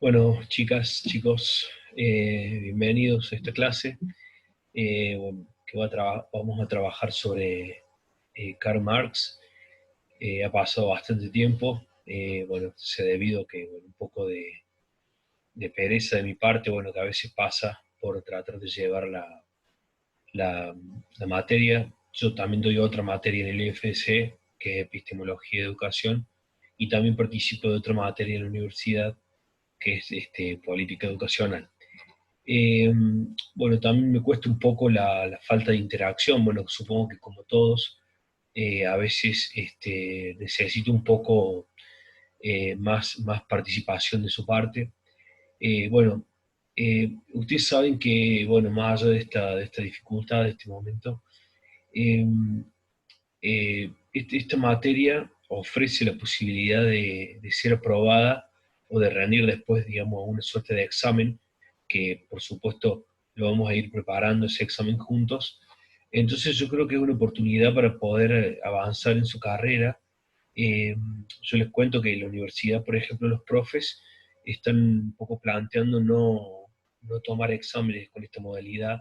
Bueno, chicas, chicos, bienvenidos a esta clase. Bueno, vamos a trabajar sobre Karl Marx. Ha pasado bastante tiempo, bueno, se debido a que bueno, un poco de pereza de mi parte, bueno, que a veces pasa por tratar de llevar la, la materia. Yo también doy otra materia en el IFC, que es Epistemología y Educación, y también participo de otra materia en la universidad, que es Política Educacional. Eh, bueno, también me cuesta un poco la falta de interacción. Bueno, supongo que como todos, a veces necesito un poco más participación de su parte. Bueno, ustedes saben que, bueno, más allá de esta dificultad de este momento, eh, esta materia ofrece la posibilidad de ser aprobada o de rendir después, digamos, una suerte de examen, que por supuesto lo vamos a ir preparando ese examen juntos. Entonces yo creo que es una oportunidad para poder avanzar en su carrera. Eh, yo les cuento que en la universidad, por ejemplo, los profes están un poco planteando no tomar exámenes con esta modalidad,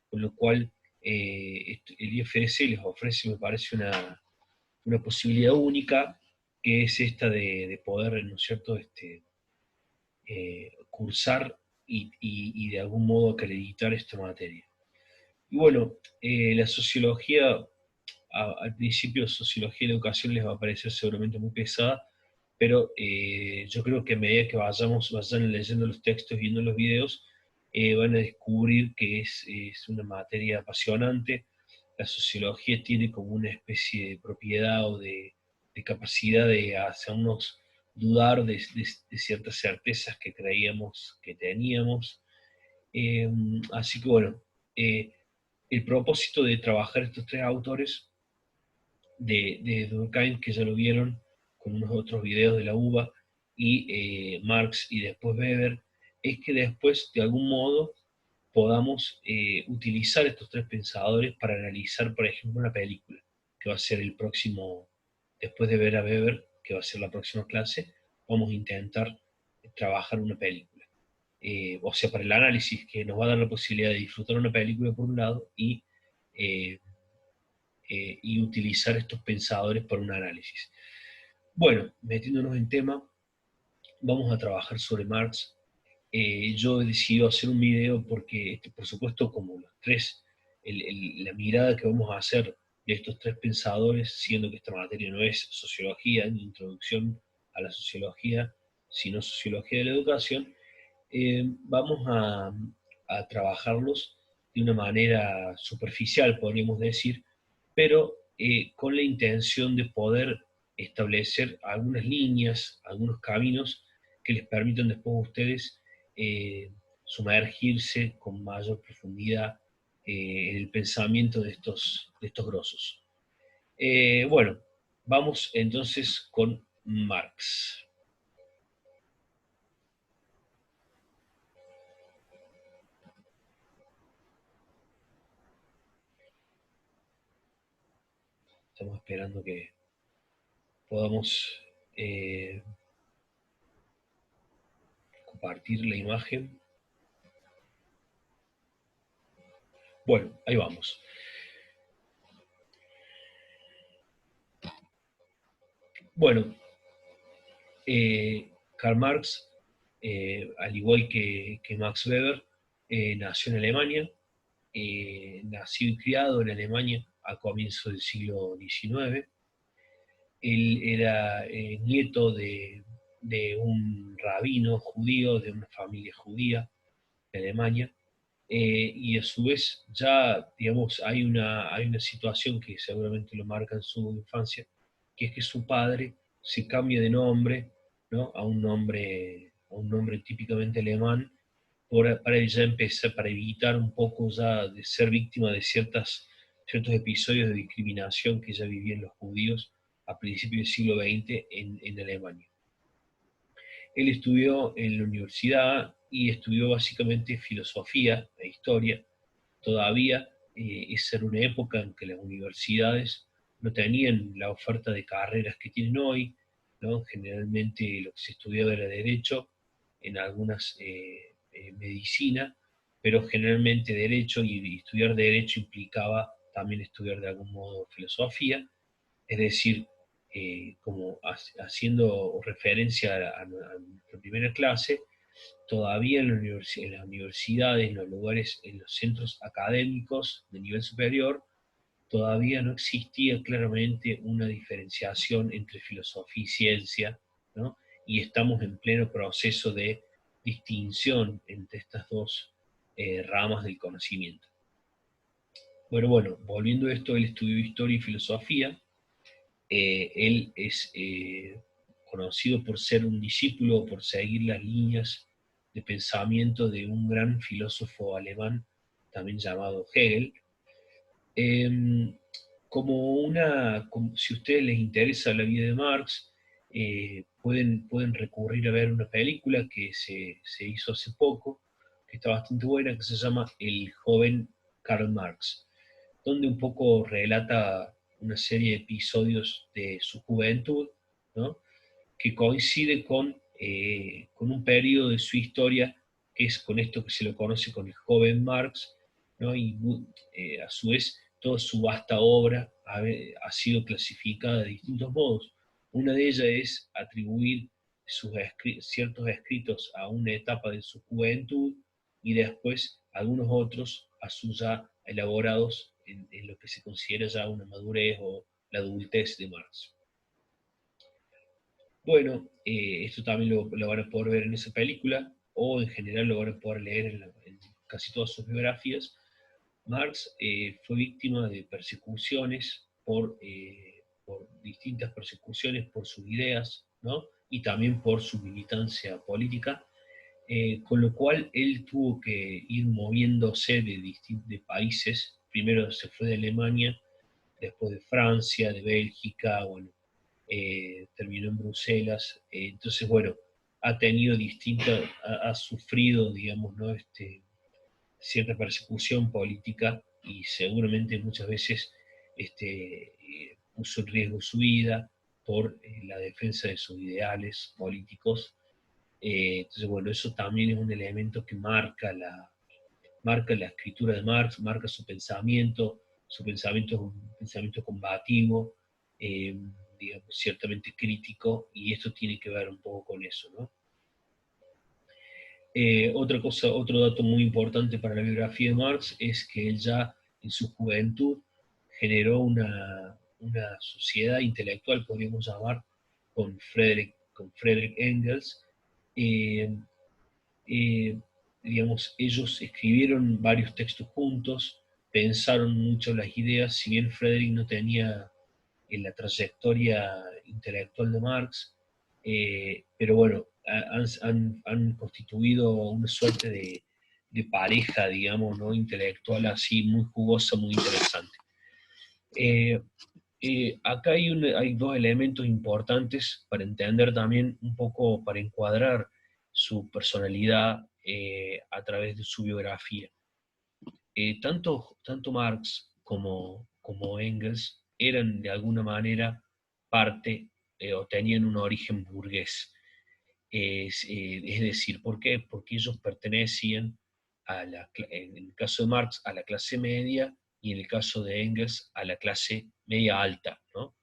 con lo cual el IFS les ofrece, me parece, una posibilidad única, que es esta de poder, ¿no es cierto?, cursar y de algún modo acreditar esta materia. Y bueno, la sociología, al principio sociología y la educación les va a parecer seguramente muy pesada, pero yo creo que a medida que vayan leyendo los textos, viendo los videos, van a descubrir que es una materia apasionante. La sociología tiene como una especie de propiedad o de capacidad de hacernos dudar de ciertas certezas que creíamos que teníamos. Eh, Así que bueno, eh, el propósito de trabajar estos tres autores de Durkheim, que ya lo vieron con unos otros videos de la UBA, y Marx y después Weber, es que después de algún modo podamos utilizar estos tres pensadores para analizar, por ejemplo, una película, que va a ser el próximo, después de ver a Weber, que va a ser la próxima clase, vamos a intentar trabajar una película. O sea, para el análisis, que nos va a dar la posibilidad de disfrutar una película por un lado eh, y utilizar estos pensadores para un análisis. Bueno, metiéndonos en tema, vamos a trabajar sobre Marx. Yo he decidido hacer un video porque, por supuesto, como los tres, la mirada que vamos a hacer de estos tres pensadores, siendo que esta materia no es sociología, ni introducción a la sociología, sino sociología de la educación, vamos a trabajarlos de una manera superficial, podríamos decir, pero con la intención de poder establecer algunas líneas, algunos caminos que les permitan después a ustedes eh, sumergirse con mayor profundidad en el pensamiento de estos grosos. Bueno, vamos entonces con Marx. Estamos esperando que podamos eh, compartir la imagen. Bueno, ahí vamos. Bueno, Karl Marx, al igual que Max Weber, nació en Alemania, nació y criado en Alemania a comienzos del siglo XIX. Él era nieto de un rabino judío, de una familia judía de Alemania, y a su vez ya, digamos, hay una situación que seguramente lo marca en su infancia, que es que su padre se cambia de nombre, ¿no?, a un nombre típicamente alemán, para ya empezar, para evitar un poco ya de ser víctima de ciertos episodios de discriminación que ya vivían los judíos a principios del siglo XX en Alemania. Él estudió en la universidad y estudió básicamente filosofía e historia. Todavía esa era una época en que las universidades no tenían la oferta de carreras que tienen hoy, ¿no? Generalmente lo que se estudiaba era derecho, en algunas medicina, pero generalmente derecho, y estudiar derecho implicaba también estudiar de algún modo filosofía, es decir, como haciendo referencia a nuestra primera clase, todavía en las universidades, en los lugares, en los centros académicos de nivel superior, todavía no existía claramente una diferenciación entre filosofía y ciencia, ¿no? Y estamos en pleno proceso de distinción entre estas dos ramas del conocimiento. Bueno, volviendo a esto, él estudió historia y filosofía. Él es conocido por ser un discípulo, por seguir las líneas de pensamiento de un gran filósofo alemán, también llamado Hegel. Eh, si a ustedes les interesa la vida de Marx, pueden recurrir a ver una película que se hizo hace poco, que está bastante buena, que se llama El joven Karl Marx, donde un poco relata una serie de episodios de su juventud, ¿no? Que coincide con un periodo de su historia que es con esto que se lo conoce con el joven Marx, ¿no? Y a su vez toda su vasta obra ha sido clasificada de distintos modos. Una de ellas es atribuir ciertos escritos a una etapa de su juventud y después algunos otros a sus ya elaborados en lo que se considera ya una madurez o la adultez de Marx. Bueno, esto también lo van a poder ver en esa película, o en general lo van a poder leer en casi todas sus biografías. Marx fue víctima de persecuciones por distintas persecuciones por sus ideas, ¿no? Y también por su militancia política, con lo cual él tuvo que ir moviéndose de países. Primero se fue de Alemania, después de Francia, de Bélgica, bueno, terminó en Bruselas. Entonces, bueno, ha tenido ha sufrido, digamos, ¿no? Cierta persecución política y seguramente muchas veces puso en riesgo su vida por la defensa de sus ideales políticos. Entonces, bueno, eso también es un elemento que marca la escritura de Marx, marca su pensamiento es un pensamiento combativo, eh, digamos, ciertamente crítico, y esto tiene que ver un poco con eso, ¿no? Otro dato muy importante para la biografía de Marx es que él ya en su juventud generó una sociedad intelectual, podríamos llamar, con Friedrich Engels. Eh, eh, digamos, ellos escribieron varios textos juntos, pensaron mucho las ideas, si bien Friedrich no tenía en la trayectoria intelectual de Marx, pero bueno, han constituido una suerte de pareja, digamos, ¿no? Intelectual así, muy jugosa, muy interesante. Eh, Acá hay dos elementos importantes para entender también un poco, para encuadrar su personalidad a través de su biografía. Tanto Marx como Engels eran de alguna manera parte o tenían un origen burgués. Es decir, ¿por qué? Porque ellos pertenecían en el caso de Marx, a la clase media, y en el caso de Engels, a la clase media alta, ¿no?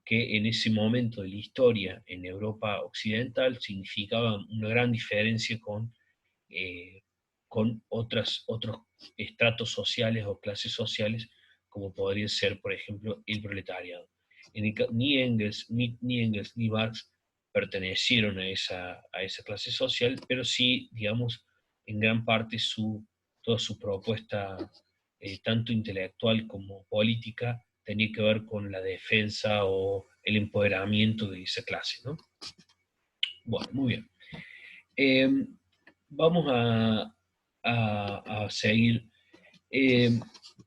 Que en ese momento de la historia en Europa occidental significaba una gran diferencia eh, con otros estratos sociales o clases sociales, como podría ser, por ejemplo, el proletariado. Ni Engels ni Marx pertenecieron a esa clase social, pero sí, digamos, en gran parte toda su propuesta, tanto intelectual como política, tenía que ver con la defensa o el empoderamiento de esa clase, ¿no? Bueno, muy bien. Eh, Vamos a seguir eh,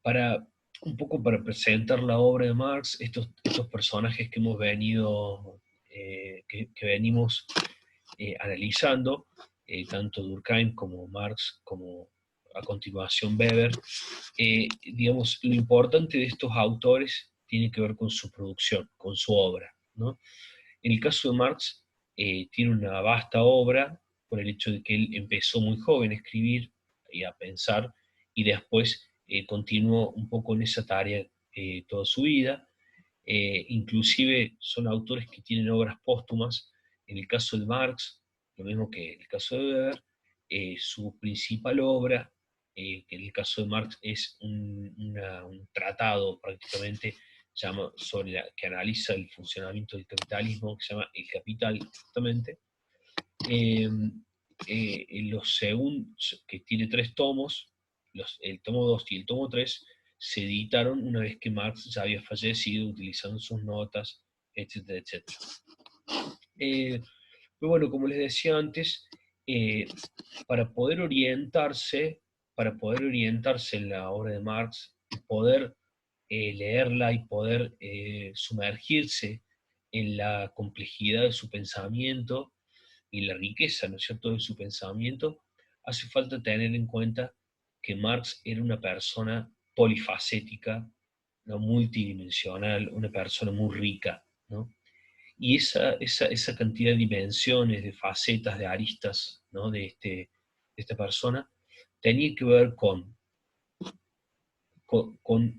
para un poco para presentar la obra de Marx, estos personajes que hemos venido, que venimos analizando, tanto Durkheim como Marx, como a continuación Weber. Digamos, lo importante de estos autores tiene que ver con su producción, con su obra, ¿no? En el caso de Marx, tiene una vasta obra, por el hecho de que él empezó muy joven a escribir y a pensar, y después continuó un poco en esa tarea toda su vida. Inclusive son autores que tienen obras póstumas. En el caso de Marx, lo mismo que en el caso de Weber, su principal obra, que en el caso de Marx es un tratado prácticamente que analiza el funcionamiento del capitalismo, que se llama El Capital, justamente. Eh, los segundos, que tiene 3 tomos, el tomo 2 y el tomo 3 se editaron una vez que Marx ya había fallecido, utilizando sus notas, etcétera, etcétera. Pero bueno, como les decía antes, eh, para poder orientarse, en la obra de Marx, y poder leerla y poder sumergirse en la complejidad de su pensamiento y la riqueza, ¿no es cierto?, de su pensamiento, hace falta tener en cuenta que Marx era una persona polifacética, ¿no?, multidimensional, una persona muy rica, ¿no? Y esa cantidad de dimensiones, de facetas, de aristas, ¿no?, de esta persona, tenía que ver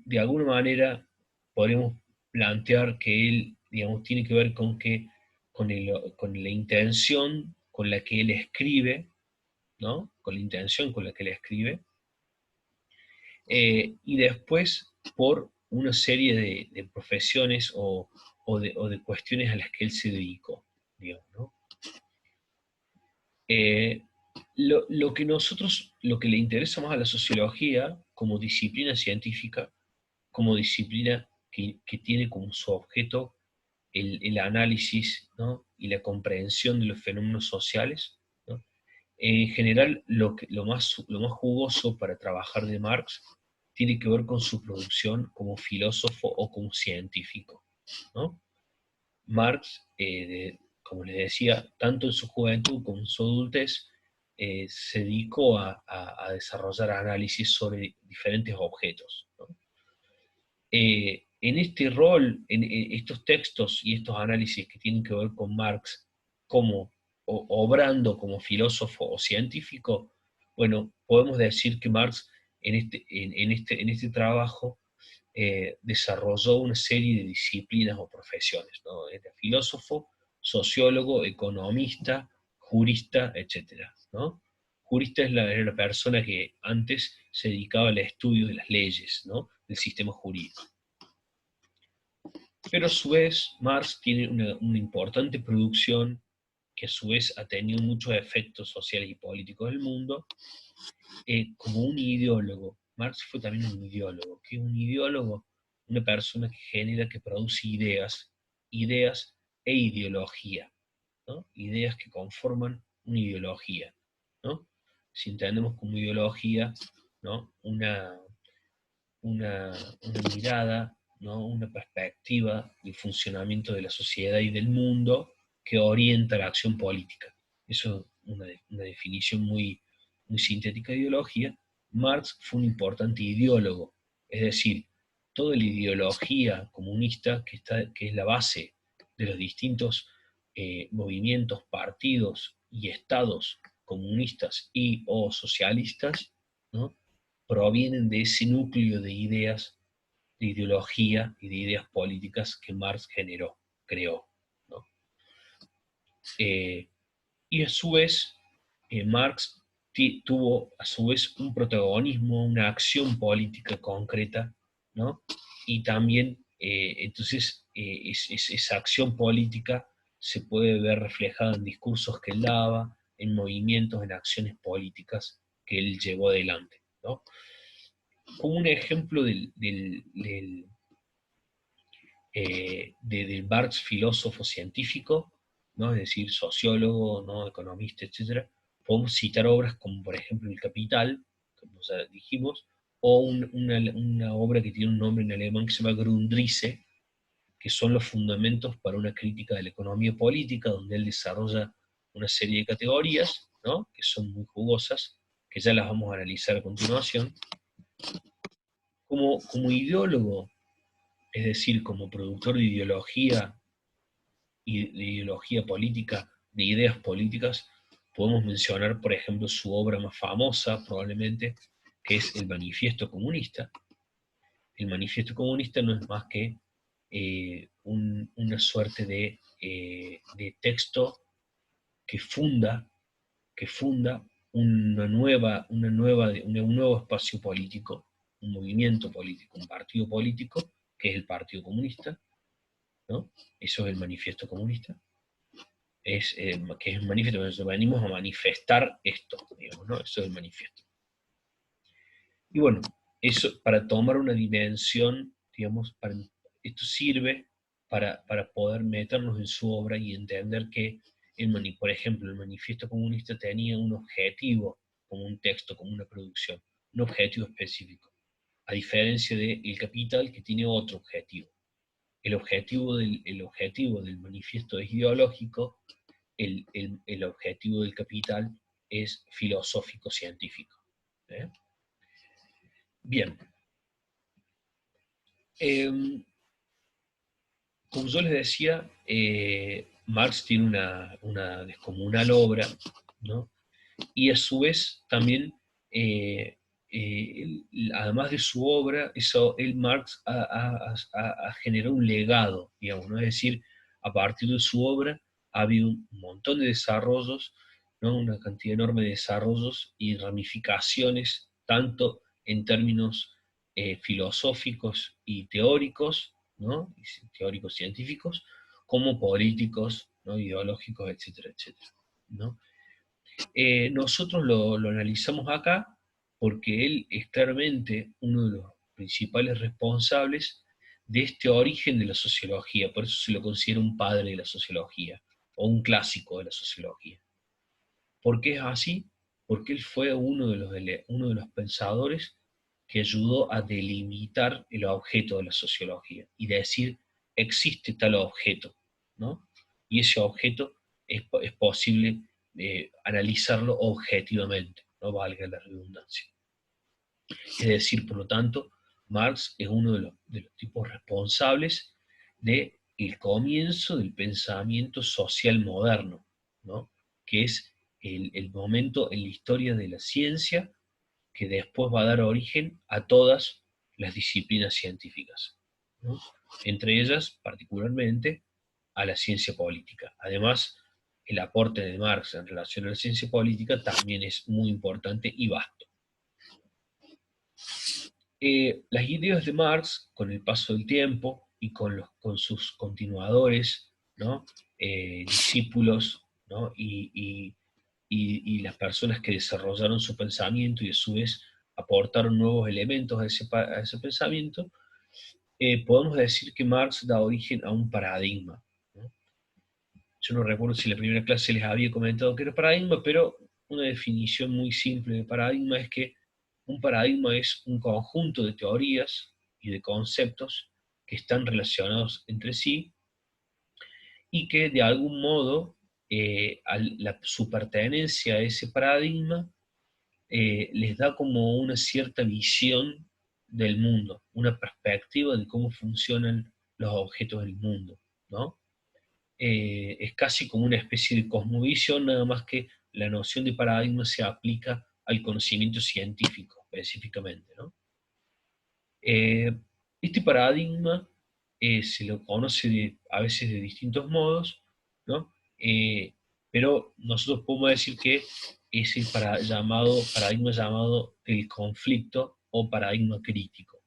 de alguna manera, podemos plantear que él, digamos, tiene que ver con la intención con la que él escribe, ¿no? Con la intención con la que él escribe, y después por una serie de profesiones o de cuestiones a las que él se dedicó, digamos, ¿no? Eh, lo que le interesa más a la sociología como disciplina científica, como disciplina que tiene como su objeto el análisis, ¿no?, y la comprensión de los fenómenos sociales, ¿no? En general, lo más jugoso para trabajar de Marx tiene que ver con su producción como filósofo o como científico, ¿no? Marx, como les decía, tanto en su juventud como en su adultez, se dedicó a desarrollar análisis sobre diferentes objetos, ¿no? En este rol, en estos textos y estos análisis que tienen que ver con Marx, como obrando como filósofo o científico, bueno, podemos decir que Marx en este trabajo desarrolló una serie de disciplinas o profesiones, ¿no? Era filósofo, sociólogo, economista, jurista, etcétera, ¿no? Jurista era la persona que antes se dedicaba al estudio de las leyes, ¿no?, del sistema jurídico. Pero a su vez, Marx tiene una importante producción que a su vez ha tenido muchos efectos sociales y políticos del mundo, como un ideólogo. Marx fue también un ideólogo. ¿Qué es un ideólogo? Una persona que genera, que produce ideas e ideología, ¿no? Ideas que conforman una ideología, ¿no? Si entendemos como ideología, ¿no?, una mirada, ¿no?, una perspectiva del funcionamiento de la sociedad y del mundo que orienta la acción política. Eso es una definición muy sintética de ideología. Marx fue un importante ideólogo, es decir, toda la ideología comunista que es la base de los distintos movimientos, partidos y estados comunistas y o socialistas, ¿no?, provienen de ese núcleo de ideas, de ideología y de ideas políticas que Marx creó, ¿no? Eh, y a su vez, Marx tuvo a su vez un protagonismo, una acción política concreta, ¿no? Y también, entonces, esa acción política se puede ver reflejada en discursos que él daba, en movimientos, en acciones políticas que él llevó adelante, ¿no? Como un ejemplo del Marx filósofo científico, ¿no?, es decir, sociólogo, ¿no?, economista, etc., podemos citar obras como, por ejemplo, El Capital, como ya dijimos, o una obra que tiene un nombre en alemán que se llama Grundrisse, que son los fundamentos para una crítica de la economía política, donde él desarrolla una serie de categorías, ¿no?, que son muy jugosas, que ya las vamos a analizar a continuación. Como ideólogo, es decir, como productor de ideología y de ideología política, de ideas políticas, Podemos mencionar, por ejemplo, su obra más famosa, probablemente, que es el Manifiesto Comunista. El Manifiesto Comunista no es más que una suerte de texto que funda, un nuevo espacio político, un movimiento político, un partido político, que es el Partido Comunista, ¿no? Eso es el Manifiesto Comunista. Que es un manifiesto, venimos a manifestar esto, digamos, ¿no? Eso es el manifiesto. Y bueno, eso para tomar una dimensión, digamos, esto sirve para poder meternos en su obra y entender que, por ejemplo, el Manifiesto Comunista tenía un objetivo, como un texto, como una producción, un objetivo específico, a diferencia del Capital, que tiene otro objetivo. El objetivo del manifiesto es ideológico, el objetivo del Capital es filosófico-científico. ¿Eh? Bien. Como yo les decía, Marx tiene una descomunal obra, ¿no? Y a su vez también, además de su obra, Marx ha generado un legado, digamos, ¿no? Es decir, a partir de su obra ha habido un montón de desarrollos, ¿no? Una cantidad enorme de desarrollos y ramificaciones, tanto en términos filosóficos y teóricos, ¿no? Teóricos científicos, como políticos, ¿no? Ideológicos, etcétera, etcétera, ¿no? Nosotros lo analizamos acá porque él es claramente uno de los principales responsables de este origen de la sociología, por eso se lo considera un padre de la sociología, o un clásico de la sociología. ¿Por qué es así? Porque él fue uno de los pensadores que ayudó a delimitar el objeto de la sociología y decir, existe tal objeto, ¿no? Y ese objeto es posible analizarlo objetivamente, no valga la redundancia. Es decir, por lo tanto, Marx es uno de los tipos responsables del comienzo del pensamiento social moderno, ¿no? Que es el momento en la historia de la ciencia que después va a dar origen a todas las disciplinas científicas, ¿no? Entre ellas, particularmente, a la ciencia política. Además, el aporte de Marx en relación a la ciencia política también es muy importante y vasto. Las ideas de Marx, con el paso del tiempo y con sus continuadores, ¿no? Discípulos, ¿no? Y las personas que desarrollaron su pensamiento y a su vez aportaron nuevos elementos a ese pensamiento, podemos decir que Marx da origen a un paradigma, ¿no? Yo no recuerdo si en la primera clase les había comentado que era paradigma, pero una definición muy simple de paradigma es que un paradigma es un conjunto de teorías y de conceptos que están relacionados entre sí y que de algún modo su pertenencia a ese paradigma les da como una cierta visión del mundo, una perspectiva de cómo funcionan los objetos del mundo, ¿no? Es casi como una especie de cosmovisión, nada más que la noción de paradigma se aplica al conocimiento científico específicamente, ¿no? Este paradigma se lo conoce a veces de distintos modos, ¿no? Pero nosotros podemos decir que es el paradigma llamado el conflicto o paradigma crítico.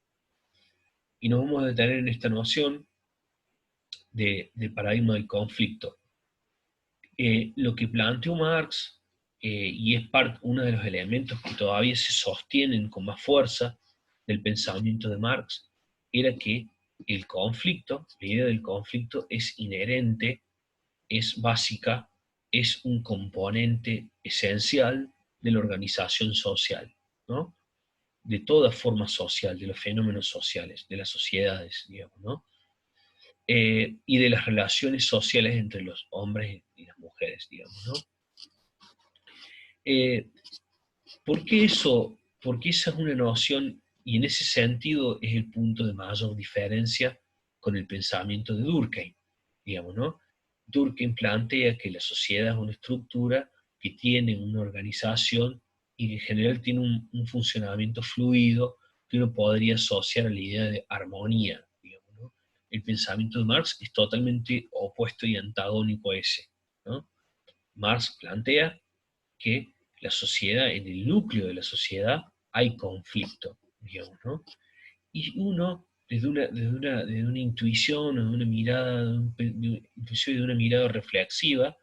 Y nos vamos a detener en esta noción del paradigma del conflicto. Lo que planteó Marx, y es uno de los elementos que todavía se sostienen con más fuerza del pensamiento de Marx, era que el conflicto, la idea del conflicto es inherente, es básica, es un componente esencial de la organización social, ¿no? De toda forma social, de los fenómenos sociales, de las sociedades, digamos, ¿no? Y de las relaciones sociales entre los hombres y las mujeres, digamos, ¿no? Eh, ¿Por qué eso? Porque esa es una noción, y en ese sentido es el punto de mayor diferencia con el pensamiento de Durkheim, digamos, ¿no? Durkheim plantea que la sociedad es una estructura que tiene una organización y que en general tiene un funcionamiento fluido que uno podría asociar a la idea de armonía, digamos, ¿no? El pensamiento de Marx es totalmente opuesto y antagónico a ese, ¿no? Marx plantea que la sociedad, en el núcleo de la sociedad, hay conflicto, digamos, ¿no? Y uno, desde una intuición, o de una mirada, inclusive de una mirada reflexiva,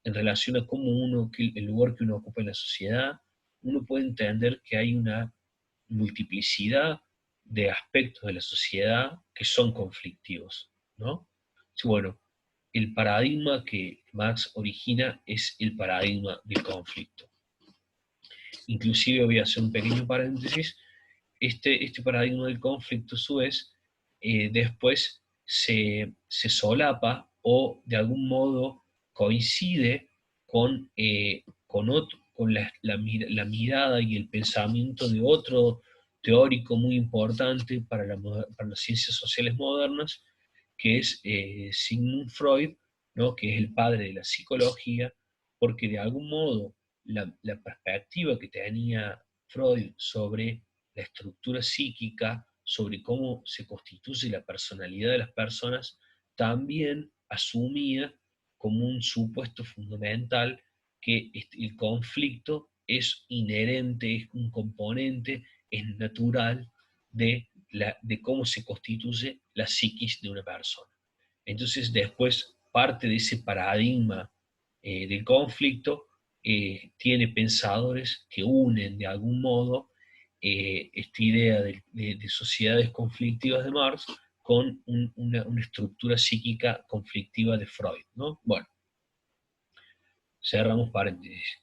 en relación a cómo uno, el lugar que uno ocupa en la sociedad, uno puede entender que hay una multiplicidad de aspectos de la sociedad que son conflictivos, ¿no? Sí, bueno, el paradigma que Marx origina es el paradigma del conflicto. Inclusive voy a hacer un pequeño paréntesis, este paradigma del conflicto, a su vez, después se solapa o de algún modo coincide con la mirada y el pensamiento de otro teórico muy importante para las ciencias sociales modernas, que es Sigmund Freud, ¿no? Que es el padre de la psicología, porque de algún modo la perspectiva que tenía Freud sobre la estructura psíquica, sobre cómo se constituye la personalidad de las personas, también asumía como un supuesto fundamental que el conflicto es inherente, es un componente, es natural de cómo se constituye la psiquis de una persona. Entonces después parte de ese paradigma del conflicto tiene pensadores que unen de algún modo esta idea de sociedades conflictivas de Marx con una estructura psíquica conflictiva de Freud, ¿no? Bueno, cerramos paréntesis.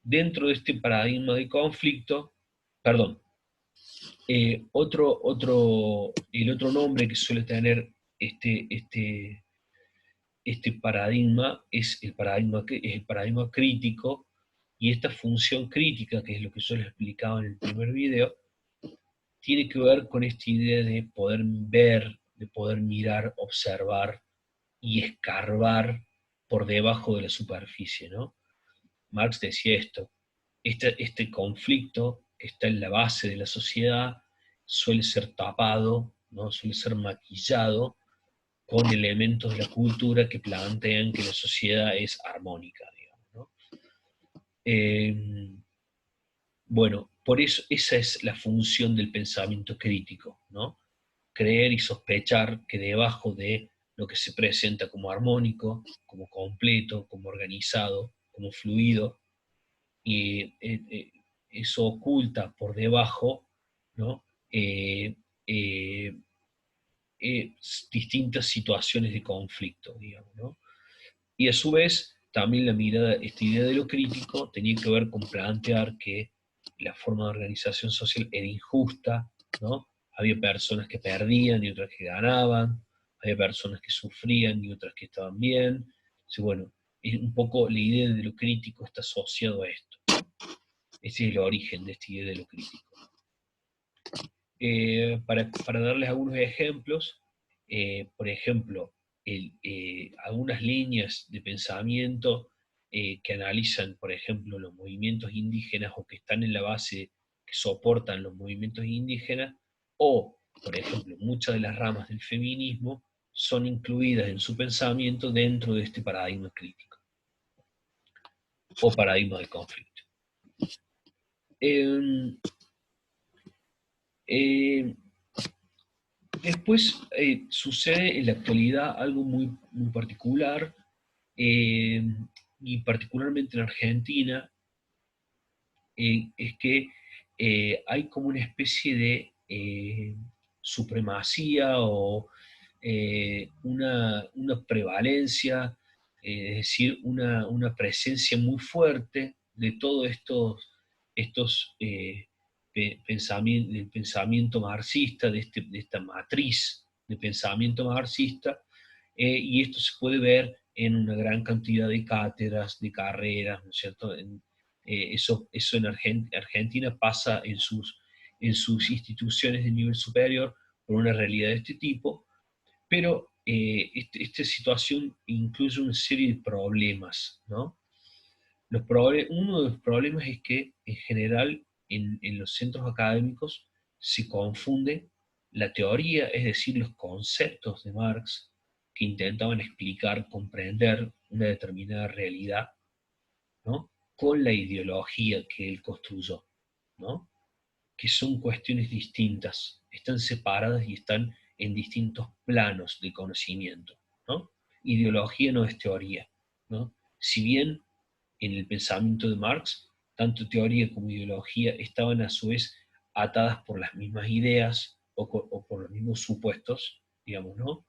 Dentro de este paradigma de conflicto, perdón, el otro nombre que suele tener este paradigma es el paradigma crítico, y esta función crítica, que es lo que yo les explicaba en el primer video, tiene que ver con esta idea de poder ver, de poder mirar, observar y escarbar por debajo de la superficie, ¿no? Marx decía esto, este conflicto que está en la base de la sociedad suele ser tapado, ¿no? Suele ser maquillado con elementos de la cultura que plantean que la sociedad es armónica, digamos, ¿no? Bueno, por eso esa es la función del pensamiento crítico, ¿no? Creer y sospechar que debajo de lo que se presenta como armónico, como completo, como organizado, como fluido, y eso oculta por debajo, ¿no? Eh, eh, distintas situaciones de conflicto, digamos, ¿no? Y a su vez, también esta idea de lo crítico tenía que ver con plantear que la forma de organización social era injusta, ¿no? Había personas que perdían y otras que ganaban, había personas que sufrían y otras que estaban bien. Entonces, bueno, un poco la idea de lo crítico está asociado a esto. Ese es el origen de esta idea de lo crítico. Para darles algunos ejemplos, por ejemplo, algunas líneas de pensamiento que analizan, por ejemplo, los movimientos indígenas o que están en la base, que soportan los movimientos indígenas, o, por ejemplo, muchas de las ramas del feminismo son incluidas en su pensamiento dentro de este paradigma crítico o paradigma de conflicto. Eh, eh, Después sucede en la actualidad algo muy particular, eh, y particularmente en Argentina, es que hay como una especie de supremacía o una prevalencia, es decir, una presencia muy fuerte de todos estos del pensamiento marxista, de esta matriz de pensamiento marxista, y esto se puede ver en una gran cantidad de cátedras, de carreras, ¿no es cierto? Eso en Argentina pasa en sus instituciones de nivel superior por una realidad de este tipo, pero esta situación incluye una serie de problemas, ¿no? Uno de los problemas es que, en general, en los centros académicos se confunde la teoría, es decir, los conceptos de Marx que intentaban explicar, comprender una determinada realidad, ¿no? Con la ideología que él construyó, ¿no? Que son cuestiones distintas, están separadas y están en distintos planos de conocimiento, ¿no? Ideología no es teoría, ¿no? Si bien en el pensamiento de Marx, tanto teoría como ideología estaban a su vez atadas por las mismas ideas o por los mismos supuestos, digamos, ¿no?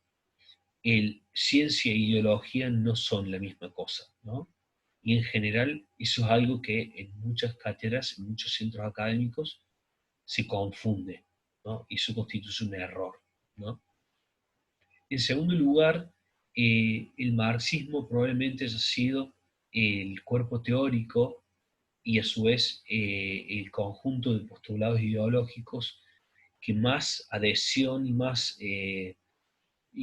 Ciencia e ideología no son la misma cosa, ¿no? Y en general eso es algo que en muchas cátedras, en muchos centros académicos, se confunde, ¿no? Y eso constituye un error, ¿no? En segundo lugar, el marxismo probablemente haya sido el cuerpo teórico y a su vez el conjunto de postulados ideológicos que más adhesión y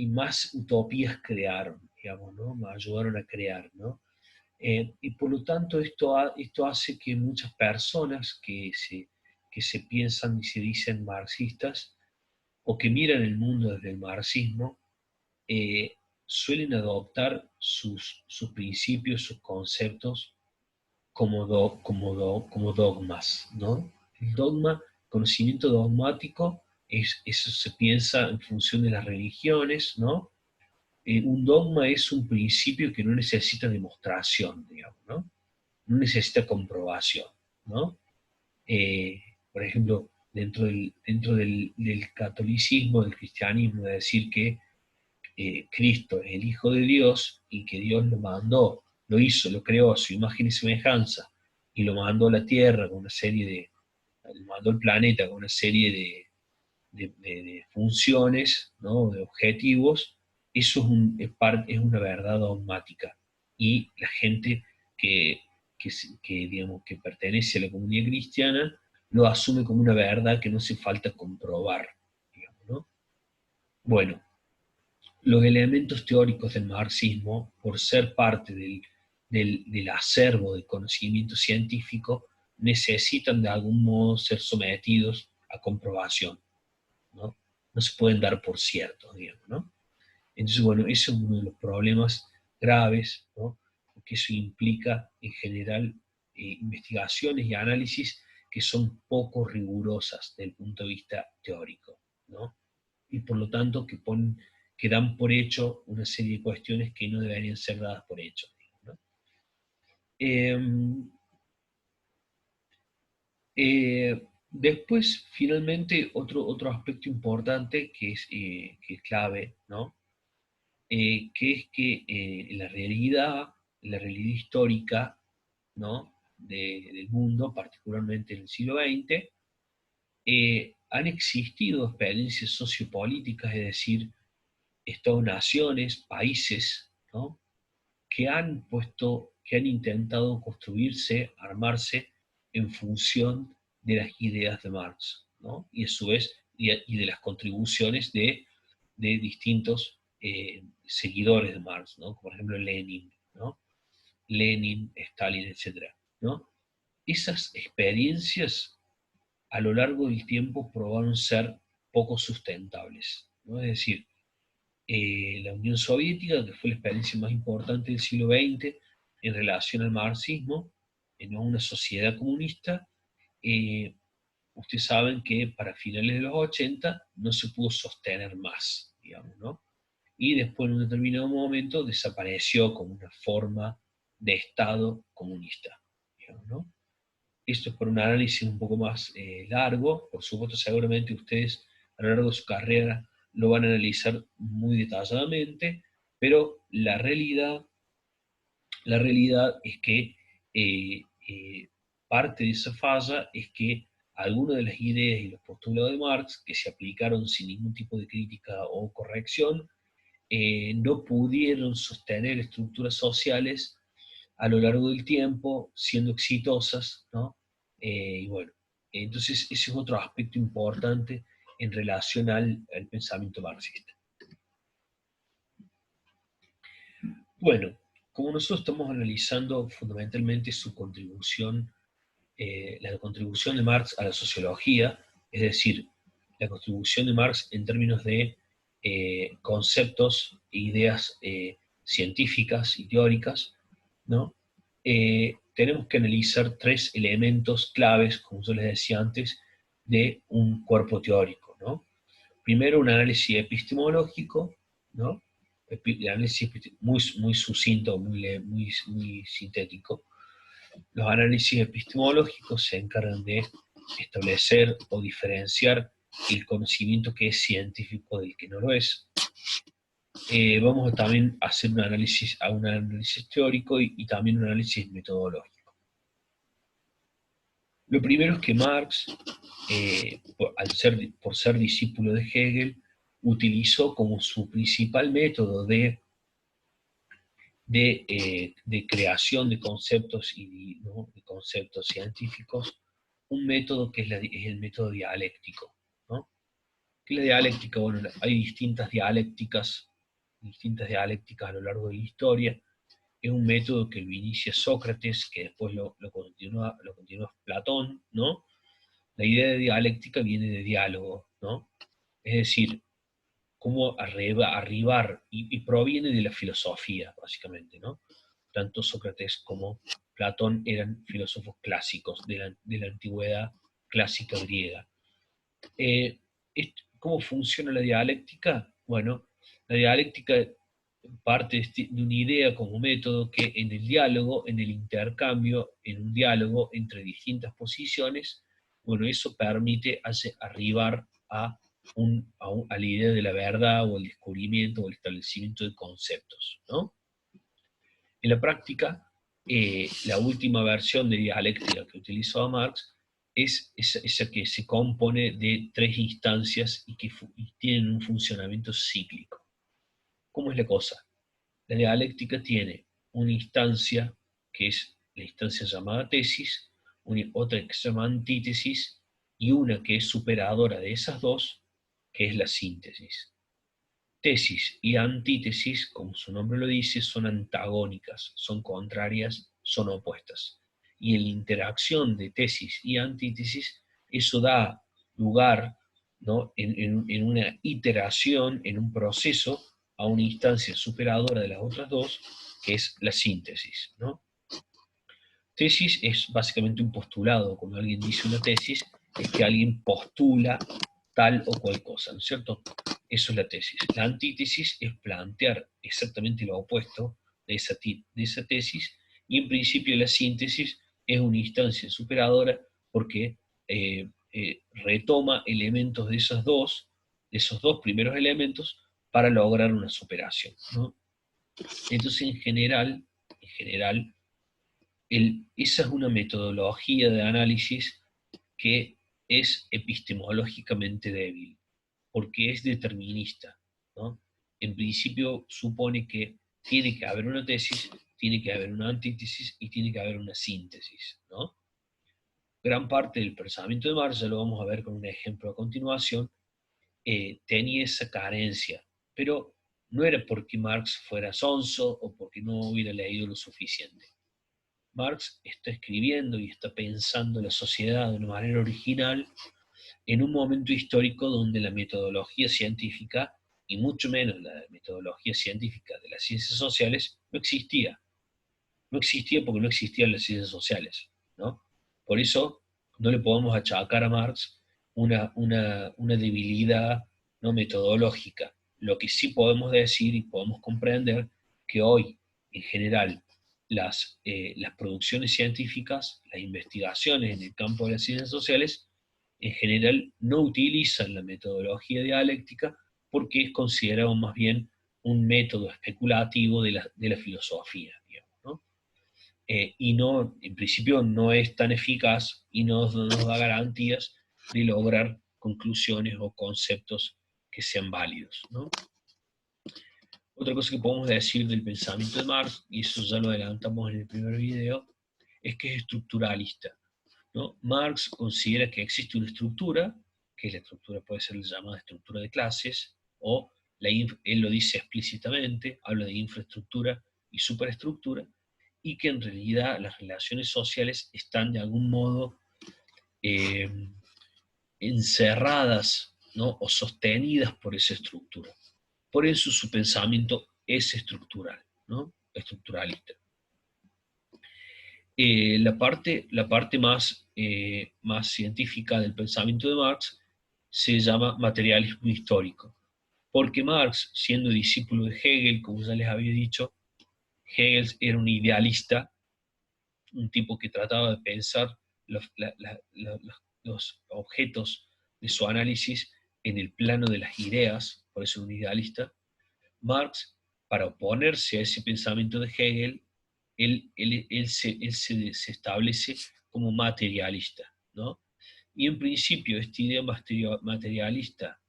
más utopías crearon, digamos, ¿no? Me ayudaron a crear, ¿no? Y por lo tanto esto hace que muchas personas que se piensan y se dicen marxistas o que miran el mundo desde el marxismo, eh, suelen adoptar sus principios, sus conceptos como dogmas, ¿no? El dogma, conocimiento dogmático, eso se piensa en función de las religiones, ¿no? Un dogma es un principio que no necesita demostración, digamos, ¿no? No necesita comprobación, ¿no? Eh, por ejemplo, dentro del catolicismo, del cristianismo, de decir que Cristo es el Hijo de Dios y que Dios lo mandó, lo hizo, lo creó a su imagen y semejanza y lo mandó a la Tierra con una serie lo mandó al planeta con una serie de funciones, ¿no? De objetivos, eso es una verdad dogmática. Y la gente que, digamos, que pertenece a la comunidad cristiana lo asume como una verdad que no hace falta comprobar, digamos, ¿no? Bueno, los elementos teóricos del marxismo, por ser parte del acervo del conocimiento científico, necesitan de algún modo ser sometidos a comprobación, ¿no? No se pueden dar por ciertos, digamos, ¿no? Entonces, bueno, ese es uno de los problemas graves, ¿no? Porque eso implica, en general, investigaciones y análisis que son poco rigurosas desde el punto de vista teórico, ¿no? Y por lo tanto que dan por hecho una serie de cuestiones que no deberían ser dadas por hecho, ¿no? Eh, Después, finalmente, otro aspecto importante que es clave, ¿no? Que es que la realidad histórica, ¿no? Del mundo, particularmente en el siglo XX, han existido experiencias sociopolíticas, es decir, estados-naciones, países, ¿no? Que han intentado construirse, armarse en función de las ideas de Marx, ¿no? Y a su vez, y de las contribuciones de distintos seguidores de Marx, ¿no? Como por ejemplo Lenin, ¿no? Lenin, Stalin, etcétera, ¿no? Esas experiencias a lo largo del tiempo probaron ser poco sustentables, ¿no? Es decir, la Unión Soviética, que fue la experiencia más importante del siglo XX en relación al marxismo, en una sociedad comunista, eh, ustedes saben que para finales de los 80 no se pudo sostener más, digamos, ¿no? Y después en un determinado momento desapareció como una forma de Estado comunista, digamos, ¿no? Esto es por un análisis un poco más largo, por supuesto seguramente ustedes a lo largo de su carrera lo van a analizar muy detalladamente, pero la realidad es que parte de esa falla es que algunas de las ideas y los postulados de Marx, que se aplicaron sin ningún tipo de crítica o corrección, no pudieron sostener estructuras sociales a lo largo del tiempo, siendo exitosas, ¿no? Y bueno, entonces ese es otro aspecto importante en relación al pensamiento marxista. Bueno, como nosotros estamos analizando fundamentalmente su contribución, la contribución de Marx a la sociología, es decir, la contribución de Marx en términos de conceptos e ideas científicas y teóricas, ¿no? Tenemos que analizar tres elementos claves, como yo les decía antes, de un cuerpo teórico, ¿no? Primero, un análisis epistemológico, ¿no? El análisis muy sucinto, muy sintético. Los análisis epistemológicos se encargan de establecer o diferenciar el conocimiento que es científico del que no lo es. Vamos a también hacer un análisis teórico y también un análisis metodológico. Lo primero es que Marx, por ser discípulo de Hegel, utilizó como su principal método de creación de conceptos, ¿no? De conceptos científicos, un método que es el método dialéctico, ¿no? ¿Qué es la dialéctica? Bueno, hay distintas dialécticas a lo largo de la historia. Es un método que lo inicia Sócrates, que después lo continúa Platón, ¿no? La idea de dialéctica viene de diálogo, ¿no? Es decir, cómo arribar, y proviene de la filosofía, básicamente, ¿no? Tanto Sócrates como Platón eran filósofos clásicos de la antigüedad clásica griega. ¿Cómo funciona la dialéctica? Bueno, la dialéctica parte de una idea como método que en el diálogo, en el intercambio, en un diálogo entre distintas posiciones, bueno, eso permite arribar a la idea de la verdad o el descubrimiento o el establecimiento de conceptos, ¿no? En la práctica, la última versión de dialéctica que utilizaba Marx es esa que se compone de tres instancias y tienen un funcionamiento cíclico. ¿Cómo es la cosa? La dialéctica tiene una instancia que es la instancia llamada tesis, otra que se llama antítesis y una que es superadora de esas dos, que es la síntesis. Tesis y antítesis, como su nombre lo dice, son antagónicas, son contrarias, son opuestas. Y en la interacción de tesis y antítesis, eso da lugar, ¿no? en una iteración, en un proceso, a una instancia superadora de las otras dos, que es la síntesis, ¿no? Tesis es básicamente un postulado. Cuando alguien dice una tesis, es que alguien postula tal o cual cosa, ¿no es cierto? Eso es la tesis. La antítesis es plantear exactamente lo opuesto de esa tesis, y en principio la síntesis es una instancia superadora porque retoma elementos de esos dos primeros elementos, para lograr una superación, ¿no? Entonces, en general, esa es una metodología de análisis que es epistemológicamente débil, porque es determinista, ¿no? En principio supone que tiene que haber una tesis, tiene que haber una antítesis y tiene que haber una síntesis, ¿no? Gran parte del pensamiento de Marx, ya lo vamos a ver con un ejemplo a continuación, tenía esa carencia, pero no era porque Marx fuera sonso o porque no hubiera leído lo suficiente. Marx está escribiendo y está pensando la sociedad de una manera original en un momento histórico donde la metodología científica, y mucho menos la metodología científica de las ciencias sociales, no existía. No existía porque no existían las ciencias sociales, ¿no? Por eso no le podemos achacar a Marx una debilidad no metodológica. Lo que sí podemos decir y podemos comprender que hoy, en general, las producciones científicas, las investigaciones en el campo de las ciencias sociales, en general no utilizan la metodología dialéctica porque es considerado más bien un método especulativo de la filosofía, digamos, ¿no? Y no, en principio no es tan eficaz y no nos da garantías de lograr conclusiones o conceptos que sean válidos, ¿no? Otra cosa que podemos decir del pensamiento de Marx, y eso ya lo adelantamos en el primer video, es que es estructuralista, ¿no? Marx considera que existe una estructura, que la estructura puede ser la llamada estructura de clases, o él lo dice explícitamente, habla de infraestructura y superestructura, y que en realidad las relaciones sociales están de algún modo eh, encerradas, ¿no? O sostenidas por esa estructura. Por eso su pensamiento es estructural, ¿no? Estructuralista. La parte más científica del pensamiento de Marx se llama materialismo histórico, porque Marx, siendo discípulo de Hegel, como ya les había dicho, Hegel era un idealista, un tipo que trataba de pensar los objetos de su análisis en el plano de las ideas, por eso un idealista. Marx, para oponerse a ese pensamiento de Hegel, se establece como materialista, ¿no? Y en principio esta idea materialista,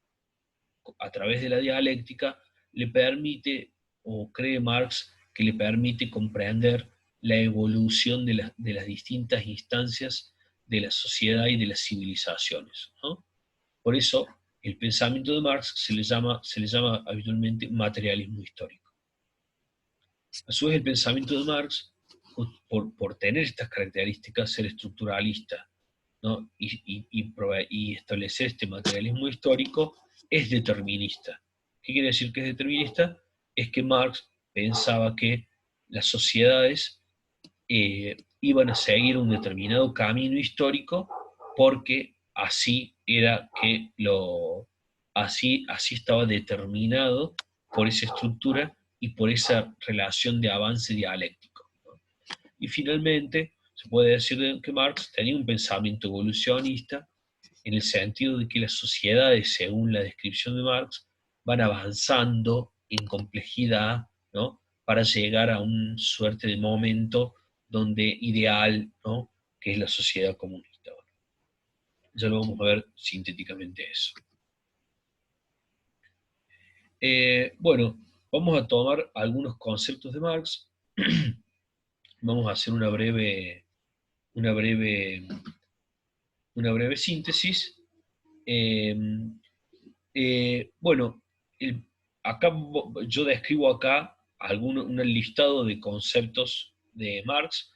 a través de la dialéctica, le permite, o cree Marx, que le permite comprender la evolución de las distintas instancias de la sociedad y de las civilizaciones, ¿no? Por eso, el pensamiento de Marx se le llama habitualmente materialismo histórico. A su vez, el pensamiento de Marx, por tener estas características, ser estructuralista, ¿no? Y establecer este materialismo histórico, es determinista. ¿Qué quiere decir que es determinista? Es que Marx pensaba que las sociedades iban a seguir un determinado camino histórico porque así estaba determinado por esa estructura y por esa relación de avance dialéctico, ¿no? Y finalmente, se puede decir que Marx tenía un pensamiento evolucionista en el sentido de que las sociedades, según la descripción de Marx, van avanzando en complejidad, ¿no? Para llegar a una suerte de momento donde ideal, ¿no? Que es la sociedad comunista. Ya lo vamos a ver sintéticamente eso. Bueno, vamos a tomar algunos conceptos de Marx. Vamos a hacer una breve, una breve síntesis. Eh, bueno, acá yo describo acá un listado de conceptos de Marx.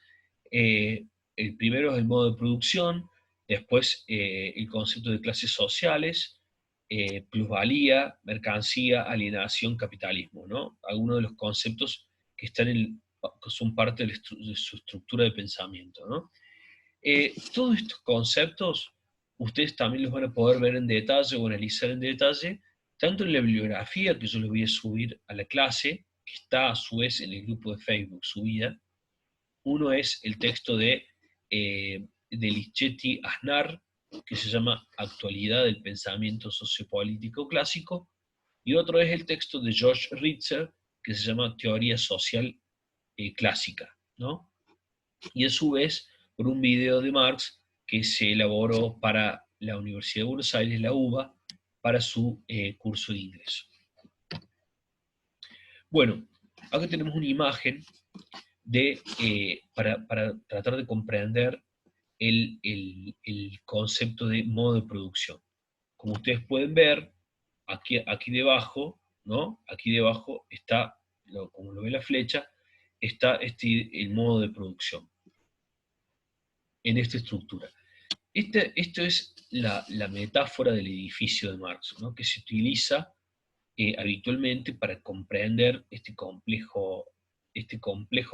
El primero es el modo de producción, después el concepto de clases sociales, plusvalía, mercancía, alienación, capitalismo, ¿no? Algunos de los conceptos que que son parte de su estructura de pensamiento, ¿no? Todos estos conceptos ustedes también los van a poder ver en detalle o analizar en detalle, tanto en la bibliografía que yo les voy a subir a la clase, que está a su vez en el grupo de Facebook subida. Uno es el texto de Lichetti Aznar, que se llama Actualidad del Pensamiento Sociopolítico Clásico, y otro es el texto de George Ritzer, que se llama Teoría Social Clásica, ¿no? Y a su vez por un video de Marx que se elaboró para la Universidad de Buenos Aires, la UBA, para su curso de ingreso. Bueno, acá tenemos una imagen para tratar de comprender el concepto de modo de producción. Como ustedes pueden ver, aquí debajo, ¿no? Aquí debajo está, como lo ve la flecha, está el modo de producción en esta estructura. Esto es la metáfora del edificio de Marx, ¿no? Que se utiliza habitualmente para comprender este complejo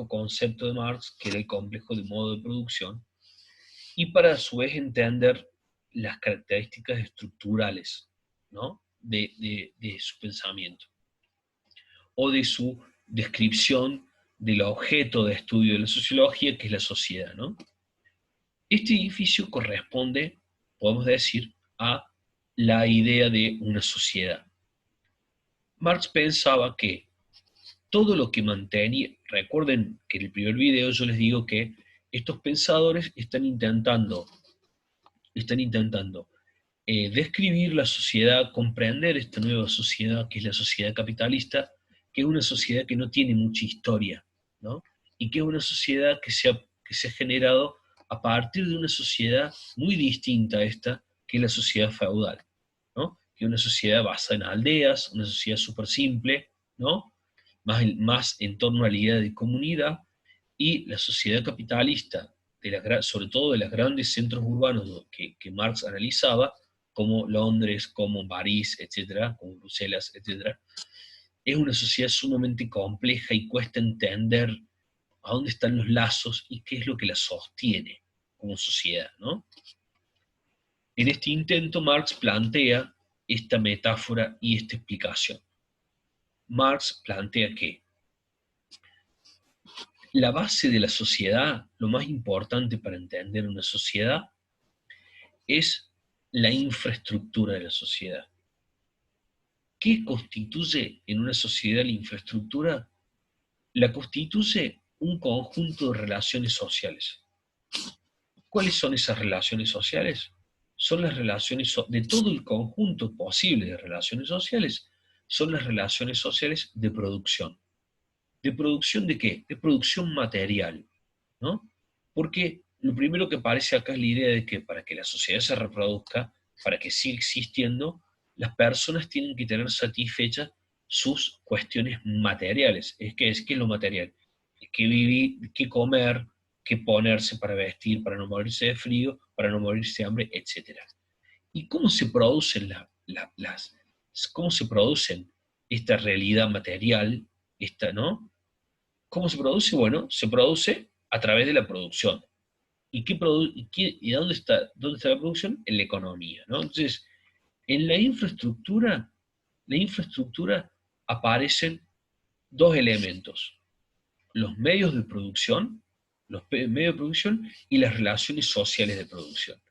concepto de Marx, que era el complejo de modo de producción, y para a su vez entender las características estructurales, ¿no? de su pensamiento, o de su descripción del objeto de estudio de la sociología, que es la sociedad, ¿no? Este edificio corresponde, podemos decir, a la idea de una sociedad. Marx pensaba que todo lo que mantenía, recuerden que en el primer video yo les digo que estos pensadores están intentando describir la sociedad, comprender esta nueva sociedad, que es la sociedad capitalista, que es una sociedad que no tiene mucha historia, ¿no? Y que es una sociedad que se ha generado a partir de una sociedad muy distinta a esta, que es la sociedad feudal, ¿no? Que es una sociedad basada en aldeas, una sociedad súper simple, ¿no? más en torno a la idea de comunidad, y la sociedad capitalista, sobre todo de los grandes centros urbanos que Marx analizaba, como Londres, como París, etcétera, como Bruselas, etcétera, es una sociedad sumamente compleja y cuesta entender a dónde están los lazos y qué es lo que la sostiene como sociedad, ¿no? En este intento, Marx plantea esta metáfora y esta explicación. Marx plantea que la base de la sociedad, lo más importante para entender una sociedad, es la infraestructura de la sociedad. ¿Qué constituye en una sociedad la infraestructura? La constituye un conjunto de relaciones sociales. ¿Cuáles son esas relaciones sociales? Son las relaciones de todo el conjunto posible de relaciones sociales, son las relaciones sociales de producción. ¿De producción de qué? De producción material, ¿no? Porque lo primero que aparece acá es la idea de que para que la sociedad se reproduzca, para que siga existiendo, las personas tienen que tener satisfechas sus cuestiones materiales. ¿Qué es lo material? Es que vivir, que comer, que ponerse para vestir, para no morirse de frío, para no morirse de hambre, etc. ¿Y cómo se producen cómo se producen esta realidad material, ¿no? ¿Cómo se produce? Bueno, se produce a través de la producción. ¿Y dónde está la producción? En la economía, ¿no? Entonces, en la infraestructura aparecen dos elementos: los medios de producción, medios de producción y las relaciones sociales de producción.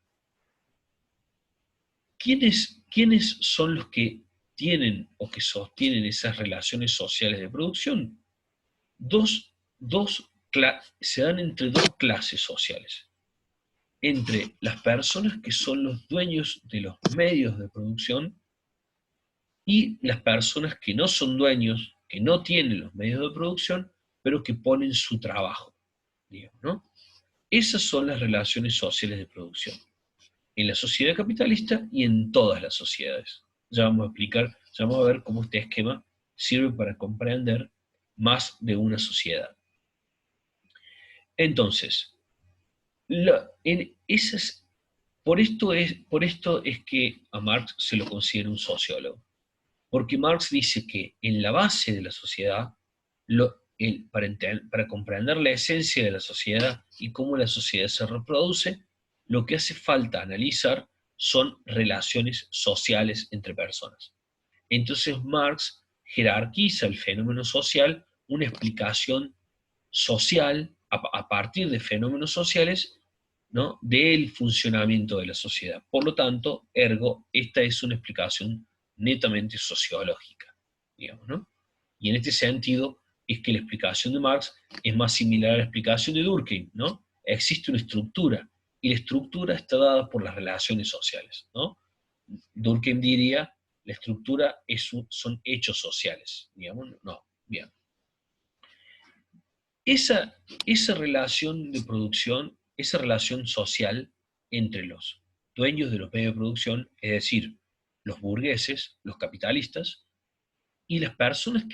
¿Quiénes son los que tienen o que sostienen esas relaciones sociales de producción? Se dan entre dos clases sociales. Entre las personas que son los dueños de los medios de producción y las personas que no son dueños, que no tienen los medios de producción, pero que ponen su trabajo, digamos, ¿no? Esas son las relaciones sociales de producción, en la sociedad capitalista y en todas las sociedades. Ya vamos a explicar, ya vamos a ver cómo este esquema sirve para comprender más de una sociedad. Entonces, en esas, por esto es que a Marx se lo considera un sociólogo. Porque Marx dice que en la base de la sociedad, para comprender la esencia de la sociedad y cómo la sociedad se reproduce, lo que hace falta analizar son relaciones sociales entre personas. Entonces Marx jerarquiza el fenómeno social, una explicación social a partir de fenómenos sociales, ¿no?, del funcionamiento de la sociedad. Por lo tanto, ergo, esta es una explicación netamente sociológica, digamos, ¿no? Y en este sentido es que la explicación de Marx es más similar a la explicación de Durkheim, ¿no? Existe una estructura, y la estructura está dada por las relaciones sociales, ¿no? Durkheim diría, la estructura son hechos sociales, digamos, no, bien. Esa relación de producción, esa relación social entre los dueños de los medios de producción, es decir, los burgueses, los capitalistas, y las personas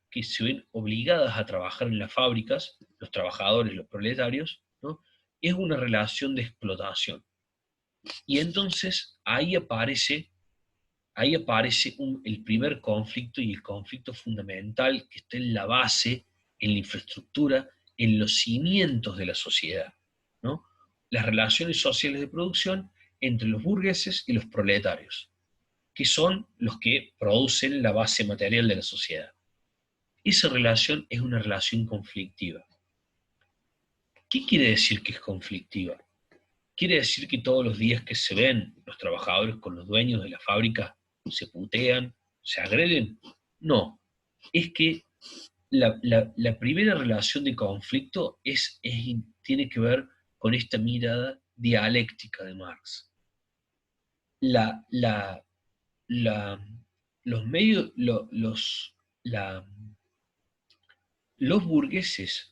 que se ven obligadas a trabajar en las fábricas, los trabajadores, los proletarios, ¿no?, es una relación de explotación. Y entonces ahí aparece el primer conflicto, y el conflicto fundamental que está en la base, en la infraestructura, en los cimientos de la sociedad, ¿no? Las relaciones sociales de producción entre los burgueses y los proletarios, que son los que producen la base material de la sociedad. Esa relación es una relación conflictiva. ¿Qué quiere decir que es conflictiva? ¿Quiere decir que todos los días que se ven los trabajadores con los dueños de la fábrica se putean, se agreden? No, es que la primera relación de conflicto tiene que ver con esta mirada dialéctica de Marx. La, la, la, los medios, los burgueses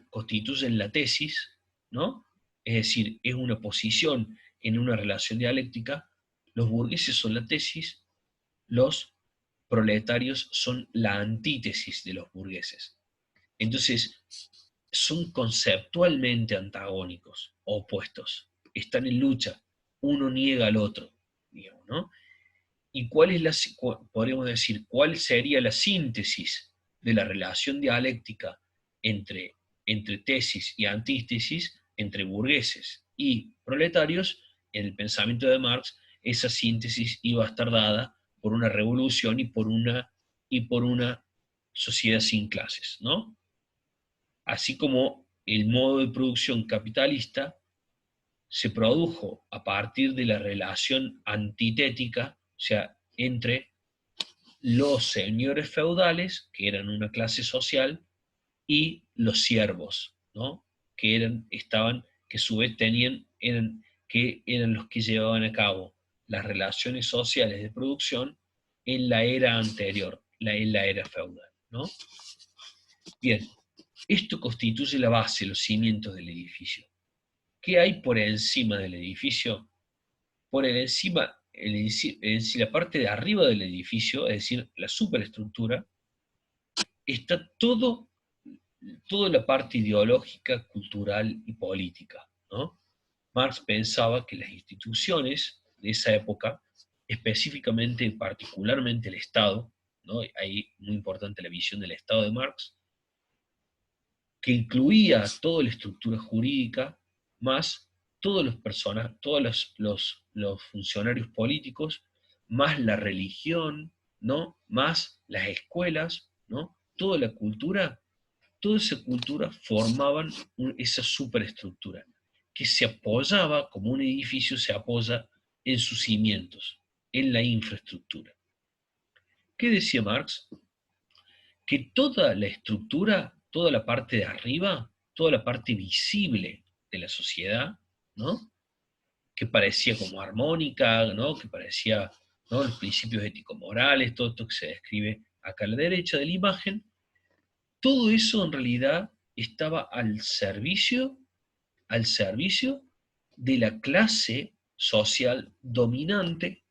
constituyen la tesis, ¿no? Es decir, es una posición en una relación dialéctica. Los burgueses son la tesis, los proletarios son la antítesis de los burgueses. Entonces, son conceptualmente antagónicos, opuestos, están en lucha, uno niega al otro, digamos, ¿no? ¿Y cuál es podríamos decir, cuál sería la síntesis de la relación dialéctica entre, entre tesis y antítesis, entre burgueses y proletarios? En el pensamiento de Marx, esa síntesis iba a estar dada por una revolución y por una sociedad sin clases, ¿no? Así como el modo de producción capitalista se produjo a partir de la relación antitética, o sea, entre los señores feudales, que eran una clase social, y los siervos, ¿no? Que que a su vez que eran los que llevaban a cabo las relaciones sociales de producción en la era anterior, en la era feudal, ¿no? Bien, esto constituye la base, los cimientos del edificio. ¿Qué hay por encima del edificio? Por encima, la parte de arriba del edificio, es decir, la superestructura, está toda la parte ideológica, cultural y política, ¿no? Marx pensaba que las instituciones de esa época, específicamente, particularmente el Estado, ¿no? Ahí muy importante la visión del Estado de Marx, que incluía toda la estructura jurídica, más todos los personas, todos los funcionarios políticos, más la religión, ¿no? Más las escuelas, ¿no? Toda esa cultura formaban esa superestructura, que se apoyaba, como un edificio se apoya en sus cimientos, en la infraestructura. ¿Qué decía Marx? Que toda la estructura, toda la parte de arriba, toda la parte visible de la sociedad, ¿no? Que parecía como armónica, ¿no? Que parecía, ¿no? Los principios ético-morales, todo esto que se describe acá a la derecha de la imagen, todo eso en realidad estaba al servicio de la clase social dominante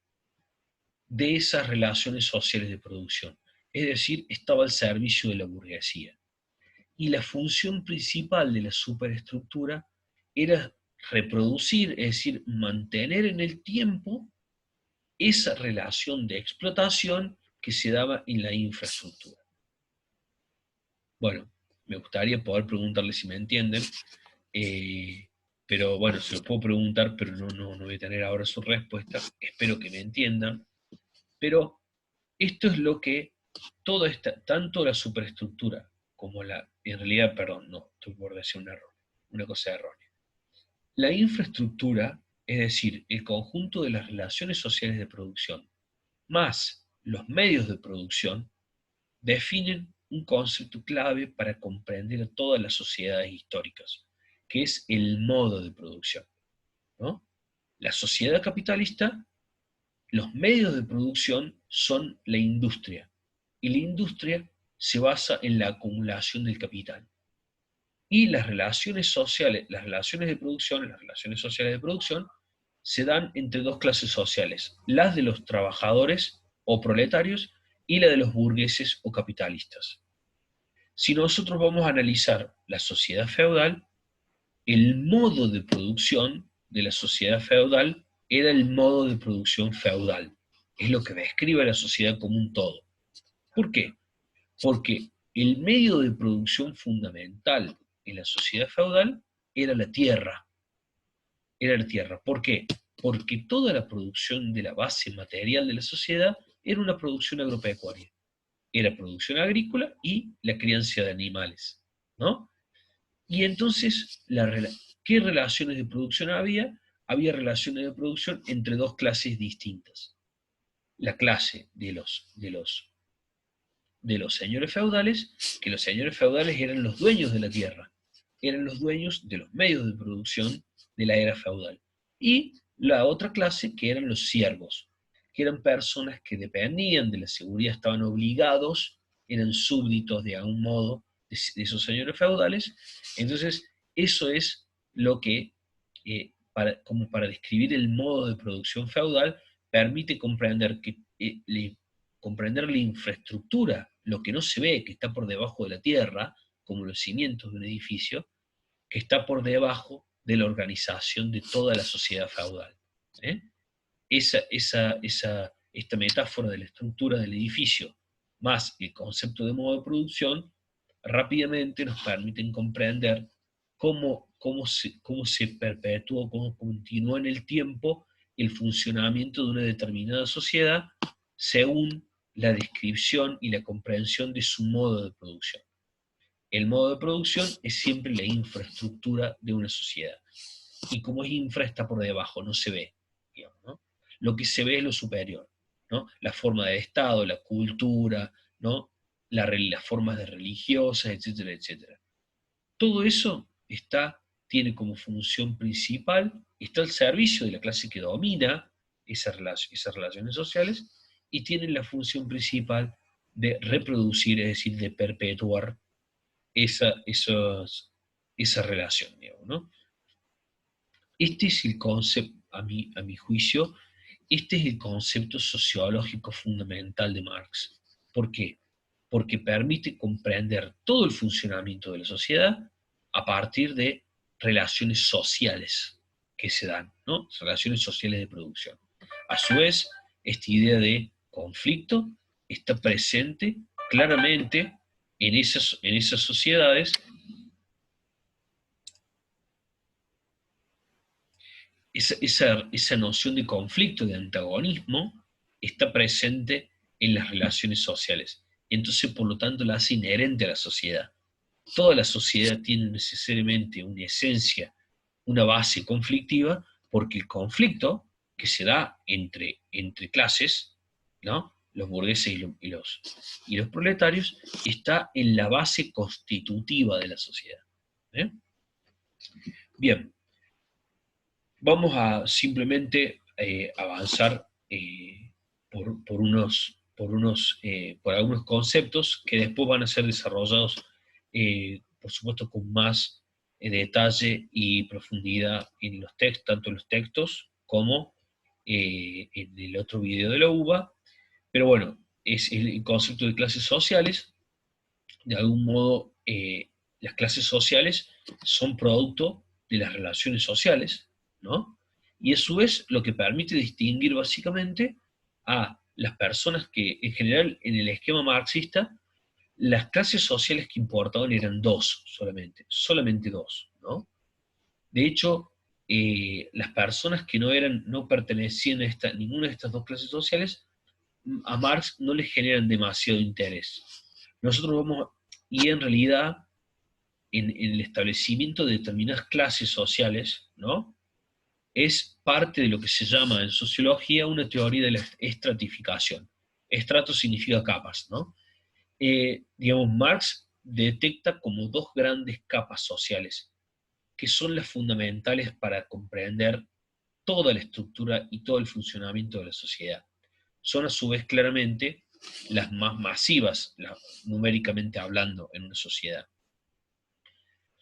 de esas relaciones sociales de producción. Es decir, estaba al servicio de la burguesía. Y la función principal de la superestructura era reproducir, es decir, mantener en el tiempo esa relación de explotación que se daba en la infraestructura. Bueno, me gustaría poder preguntarles si me entienden, pero bueno, se lo puedo preguntar, pero no voy a tener ahora su respuesta. Espero que me entiendan. Pero esto es lo que tanto la superestructura como en realidad, perdón, no, estoy por decir un error, una cosa errónea. La infraestructura, es decir, el conjunto de las relaciones sociales de producción, más los medios de producción, definen un concepto clave para comprender a todas las sociedades históricas, que es el modo de producción, ¿no? La sociedad capitalista, los medios de producción son la industria, y la industria se basa en la acumulación del capital. Y las relaciones sociales, las relaciones de producción, las relaciones sociales de producción, se dan entre dos clases sociales, las de los trabajadores o proletarios y la de los burgueses o capitalistas. Si nosotros vamos a analizar la sociedad feudal, el modo de producción de la sociedad feudal era el modo de producción feudal. Es lo que describe la sociedad como un todo. ¿Por qué? Porque el medio de producción fundamental en la sociedad feudal era la tierra. Era la tierra. ¿Por qué? Porque toda la producción de la base material de la sociedad era una producción agropecuaria. Era producción agrícola y la crianza de animales, ¿no? Y entonces, ¿qué relaciones de producción había? Había relaciones de producción entre dos clases distintas. La clase de los señores feudales, que los señores feudales eran los dueños de la tierra, eran los dueños de los medios de producción de la era feudal. Y la otra clase, que eran los siervos, que eran personas que dependían de la seguridad, estaban obligados, eran súbditos de algún modo de esos señores feudales. Entonces, eso es lo que, como para describir el modo de producción feudal, permite comprender que comprender la infraestructura, lo que no se ve, que está por debajo de la tierra, como los cimientos de un edificio, que está por debajo de la organización de toda la sociedad feudal. ¿eh? Esta metáfora de la estructura del edificio, más el concepto de modo de producción, rápidamente nos permiten comprender cómo se perpetuó, cómo continuó en el tiempo el funcionamiento de una determinada sociedad según la descripción y la comprensión de su modo de producción. El modo de producción es siempre la infraestructura de una sociedad. Y como es infra, está por debajo, no se ve, digamos, ¿no? Lo que se ve es lo superior, ¿no? La forma de Estado, la cultura, ¿no? Las formas de religiosas, etcétera, etcétera. Todo eso tiene como función principal, está al servicio de la clase que domina esas relaciones sociales, y tiene la función principal de reproducir, es decir, de perpetuar esa relación, digamos, ¿no? Este es el concepto, a mi juicio, este es el concepto sociológico fundamental de Marx. ¿Por qué? Porque permite comprender todo el funcionamiento de la sociedad a partir de relaciones sociales que se dan, ¿no? Relaciones sociales de producción. A su vez, esta idea de conflicto está presente claramente en esas sociedades. Esa noción de conflicto, de antagonismo, está presente en las relaciones sociales. Entonces, por lo tanto, la hace inherente a la sociedad. Toda la sociedad tiene necesariamente una esencia, una base conflictiva, porque el conflicto que se da entre clases, ¿no? Los burgueses y los proletarios, está en la base constitutiva de la sociedad. ¿eh? Bien, vamos a simplemente avanzar por algunos conceptos que después van a ser desarrollados, por supuesto, con más detalle y profundidad en los textos, tanto en los textos como en el otro video de la UBA. Pero bueno, es el concepto de clases sociales. De algún modo, las clases sociales son producto de las relaciones sociales, ¿no? Y a su vez lo que permite distinguir básicamente a las personas que, en general, en el esquema marxista, las clases sociales que importaban eran dos solamente dos, ¿no? De hecho, las personas que no pertenecían a ninguna de estas dos clases sociales, a Marx no les generan demasiado interés. Nosotros vamos, y en realidad, en el establecimiento de determinadas clases sociales, ¿no? Es parte de lo que se llama en sociología una teoría de la estratificación. Estrato significa capas, ¿no? Digamos, Marx detecta como dos grandes capas sociales, que son las fundamentales para comprender toda la estructura y todo el funcionamiento de la sociedad. Son a su vez claramente las más masivas, numéricamente hablando, en una sociedad.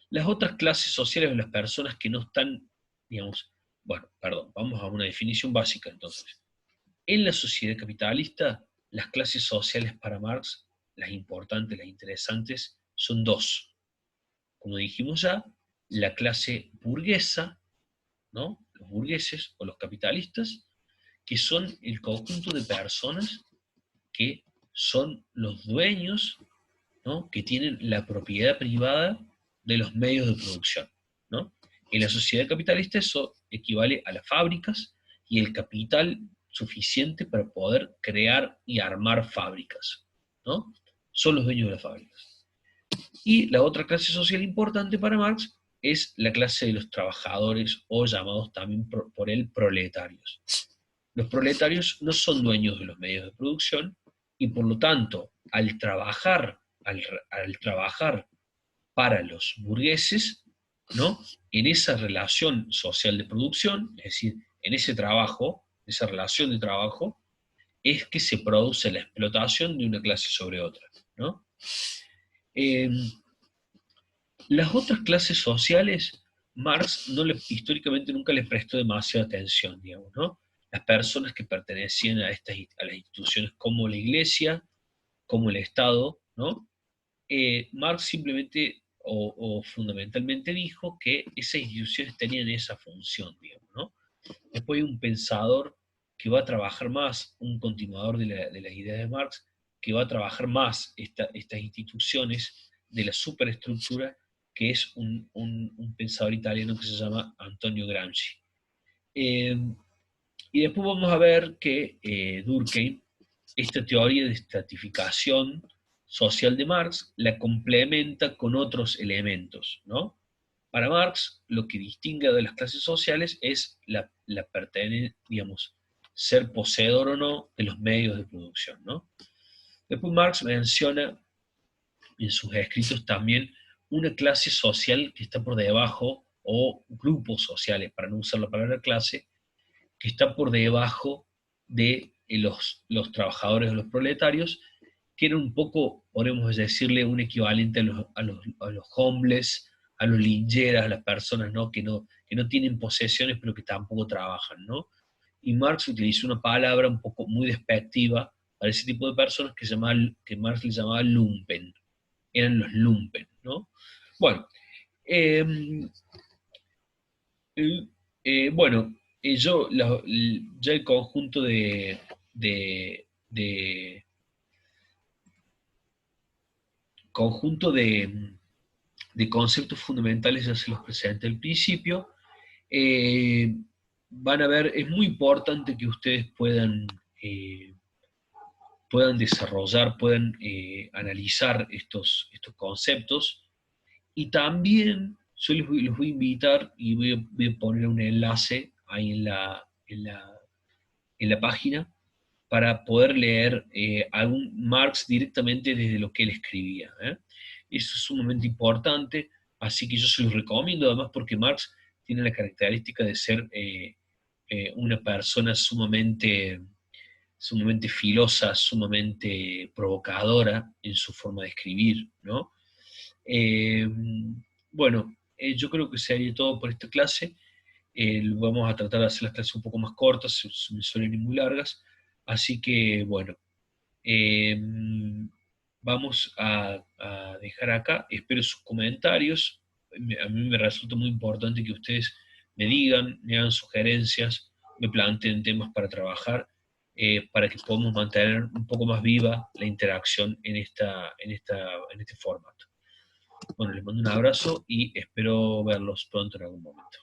Las otras clases sociales de las personas que no están, digamos, bueno, perdón, vamos a una definición básica entonces. En la sociedad capitalista, las clases sociales para Marx, las importantes, las interesantes, son dos. Como dijimos ya, la clase burguesa, ¿no? Los burgueses o los capitalistas, que son el conjunto de personas que son los dueños, ¿no? Que tienen la propiedad privada de los medios de producción, ¿no? En la sociedad capitalista eso equivale a las fábricas y el capital suficiente para poder crear y armar fábricas, ¿no? Son los dueños de las fábricas. Y la otra clase social importante para Marx es la clase de los trabajadores, o llamados también por él proletarios. Los proletarios no son dueños de los medios de producción y por lo tanto, al trabajar para los burgueses, ¿no? En esa relación social de producción, es decir, en ese trabajo, esa relación de trabajo, es que se produce la explotación de una clase sobre otra, ¿no? Eh, las otras clases sociales, Marx históricamente nunca les prestó demasiada atención, digamos, ¿no? las personas que pertenecían a las instituciones como la Iglesia, como el Estado, ¿no? Marx simplemente o fundamentalmente dijo que esas instituciones tenían esa función, digamos, ¿no? Después hay un pensador que va a trabajar más, un continuador de las ideas de Marx, que va a trabajar más estas instituciones de la superestructura, que es un pensador italiano que se llama Antonio Gramsci. Eh, y después vamos a ver que Durkheim, esta teoría de estratificación social de Marx, la complementa con otros elementos, ¿no? Para Marx, lo que distingue de las clases sociales es la pertenencia, digamos, ser poseedor o no de los medios de producción, ¿no? Después Marx menciona en sus escritos también una clase social que está por debajo, o grupos sociales, para no usar la palabra clase, que está por debajo de los trabajadores o los proletarios, que era un poco, podemos decirle, un equivalente a los homeless, a los lincheras, a las personas, ¿no? Que no tienen posesiones pero que tampoco trabajan, ¿no? Y Marx utilizó una palabra un poco muy despectiva para ese tipo de personas que Marx les llamaba lumpen, eran los lumpen, ¿no? Bueno, eh, bueno, ya el conjunto de, de- conjunto de conceptos fundamentales ya se los presenté al principio. Eh, Van a ver, es muy importante que ustedes puedan desarrollar, puedan analizar estos conceptos. Y también yo los voy a invitar y voy a poner un enlace ahí en la página para poder leer algún Marx directamente desde lo que él escribía. Eso es sumamente importante, así que yo se los recomiendo, además porque Marx tiene la característica de ser una persona sumamente filosa, sumamente provocadora en su forma de escribir, ¿no? Eh, bueno, yo creo que sería todo por esta clase. Vamos a tratar de hacer las clases un poco más cortas, me suelen ir muy largas. Así que, bueno, eh, vamos a dejar acá. Espero sus comentarios. A mí me resulta muy importante que ustedes me digan, me hagan sugerencias, me planteen temas para trabajar, para que podamos mantener un poco más viva la interacción en este formato. Bueno, les mando un abrazo y espero verlos pronto en algún momento.